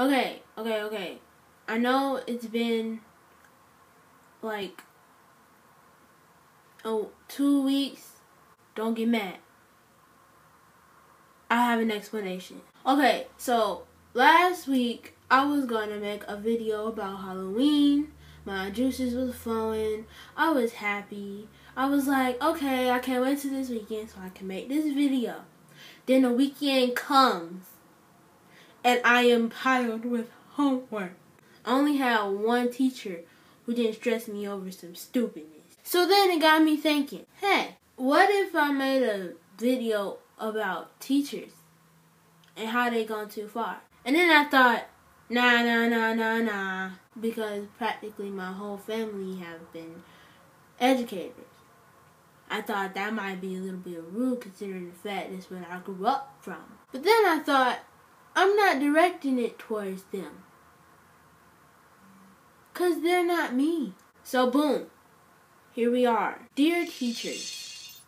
Okay. I know it's been like 2 weeks. Don't get mad. I have an explanation. Okay, so last week I was gonna make a video about Halloween. My juices was flowing. I was happy. I was like, okay, I can't wait till this weekend so I can make this video. Then the weekend comes and I am piled with homework. I only had one teacher who didn't stress me over some stupidness. So then it got me thinking, hey, what if I made a video about teachers and how they gone too far? And then I thought, nah, because practically my whole family have been educators. I thought that might be a little bit rude considering the fact that's where I grew up from. But then I thought, I'm not directing it towards them, 'cause they're not me. So boom, here we are. Dear teachers,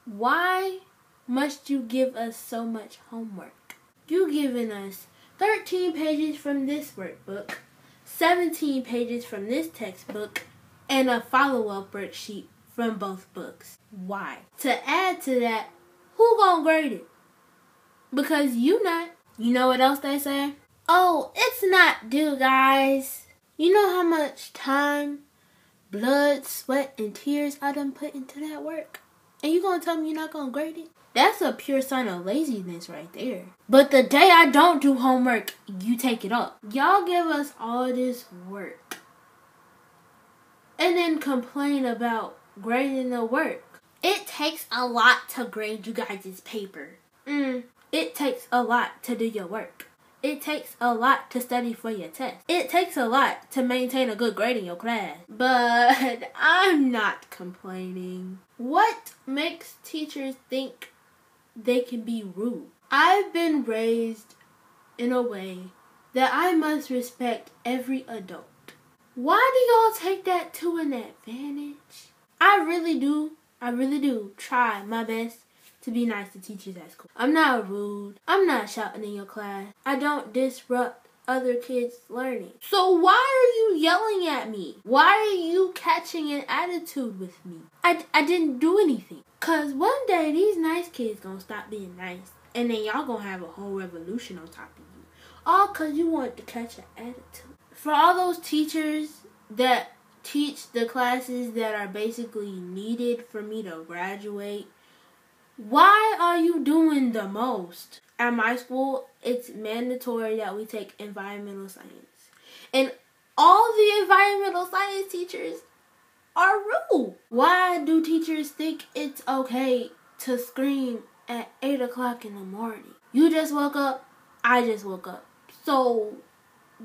why must you give us so much homework? You've given us 13 pages from this workbook, 17 pages from this textbook, and a follow-up worksheet from both books. Why? To add to that, who gonna grade it? Because you not. You know what else they say? Oh, it's not due, guys. You know how much time, blood, sweat, and tears I done put into that work? And you gonna tell me you're not gonna grade it? That's a pure sign of laziness right there. But the day I don't do homework, you take it up. Y'all give us all this work and then complain about grading the work. It takes a lot to grade you guys' paper. It takes a lot to do your work. It takes a lot to study for your test. It takes a lot to maintain a good grade in your class. But I'm not complaining. What makes teachers think they can be rude? I've been raised in a way that I must respect every adult. Why do y'all take that to an advantage? I really do try my best to be nice to teachers at school. I'm not rude. I'm not shouting in your class. I don't disrupt other kids' learning. So why are you yelling at me? Why are you catching an attitude with me? I didn't do anything. 'Cause one day these nice kids gonna stop being nice. And then y'all gonna have a whole revolution on top of you. All 'cause you want to catch an attitude. For all those teachers that teach the classes that are basically needed for me to graduate, why are you doing the most? At my school, it's mandatory that we take environmental science. And all the environmental science teachers are rude. Why do teachers think it's okay to scream at 8 o'clock in the morning? You just woke up, I just woke up. So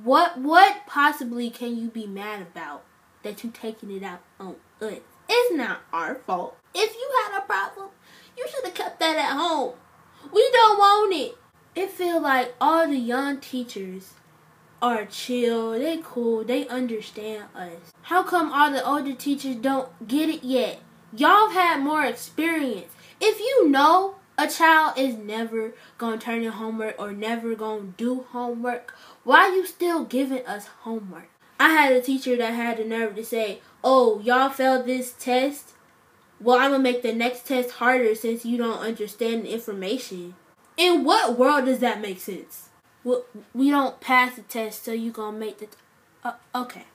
what possibly can you be mad about that you taking it out on us? It's not our fault. If you had a problem, you should have kept that at home. We don't want it. It feel like all the young teachers are chill, they cool, they understand us. How come all the older teachers don't get it yet? Y'all had more experience. If you know a child is never gonna turn in homework or never gonna do homework, why you still giving us homework? I had a teacher that had the nerve to say, oh, y'all failed this test? Well, I'm going to make the next test harder since you don't understand the information. In what world does that make sense? We don't pass the test, so you going to make the... Okay.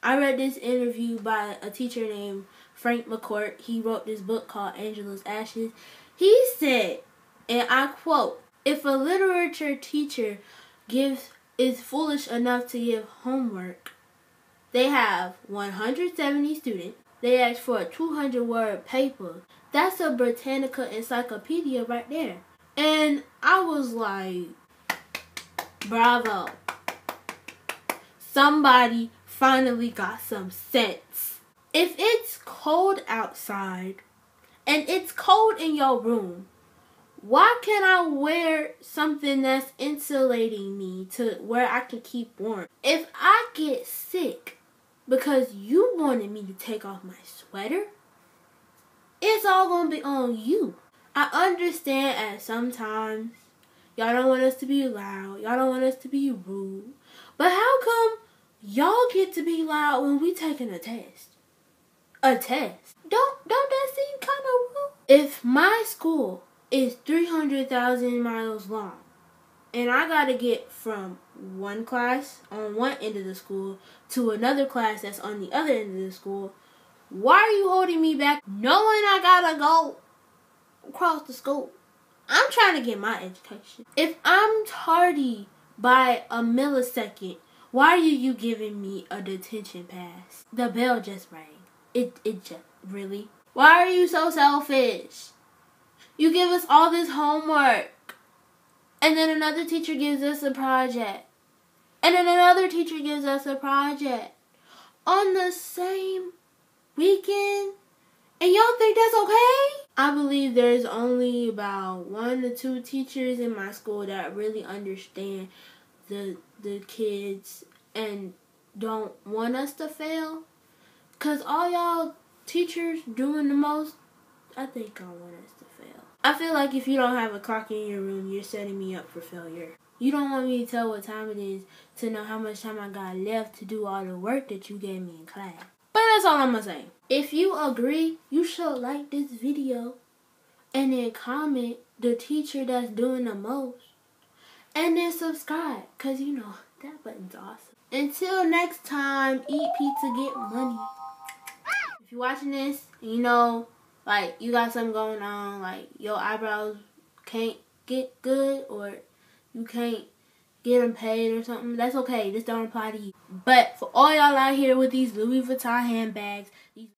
I read this interview by a teacher named Frank McCourt. He wrote this book called Angela's Ashes. He said, and I quote, if a literature teacher is foolish enough to give homework, they have 170 students, they ask for a 200-word paper. That's a Britannica encyclopedia right there. And I was like, bravo. Somebody finally got some sense. If it's cold outside and it's cold in your room, why can't I wear something that's insulating me to where I can keep warm? If I get sick because you wanted me to take off my sweater, it's all gonna be on you. I understand at sometimes y'all don't want us to be loud. Y'all don't want us to be rude. But how come y'all get to be loud when we taking a test? A test. Don't that seem kind of rude? If my school is 300,000 miles long, and I gotta get from one class on one end of the school to another class that's on the other end of the school, why are you holding me back knowing I gotta go across the school? I'm trying to get my education. If I'm tardy by a millisecond, why are you giving me a detention pass? The bell just rang. It just, really? Why are you so selfish? You give us all this homework, and then another teacher gives us a project, and then another teacher gives us a project on the same weekend, and y'all think that's okay? I believe there's only about 1 to 2 teachers in my school that really understand the kids and don't want us to fail. Cause all y'all teachers doing the most, I think I want us to fail. I feel like if you don't have a clock in your room, you're setting me up for failure. You don't want me to tell what time it is to know how much time I got left to do all the work that you gave me in class. But that's all I'm gonna say. If you agree, you should like this video and then comment the teacher that's doing the most. And then subscribe, cause you know, that button's awesome. Until next time, eat pizza, get money. If you're watching this, and you know, like, you got something going on, like, your eyebrows can't get good, or you can't get them paid or something, that's okay. This don't apply to you. But for all y'all out here with these Louis Vuitton handbags,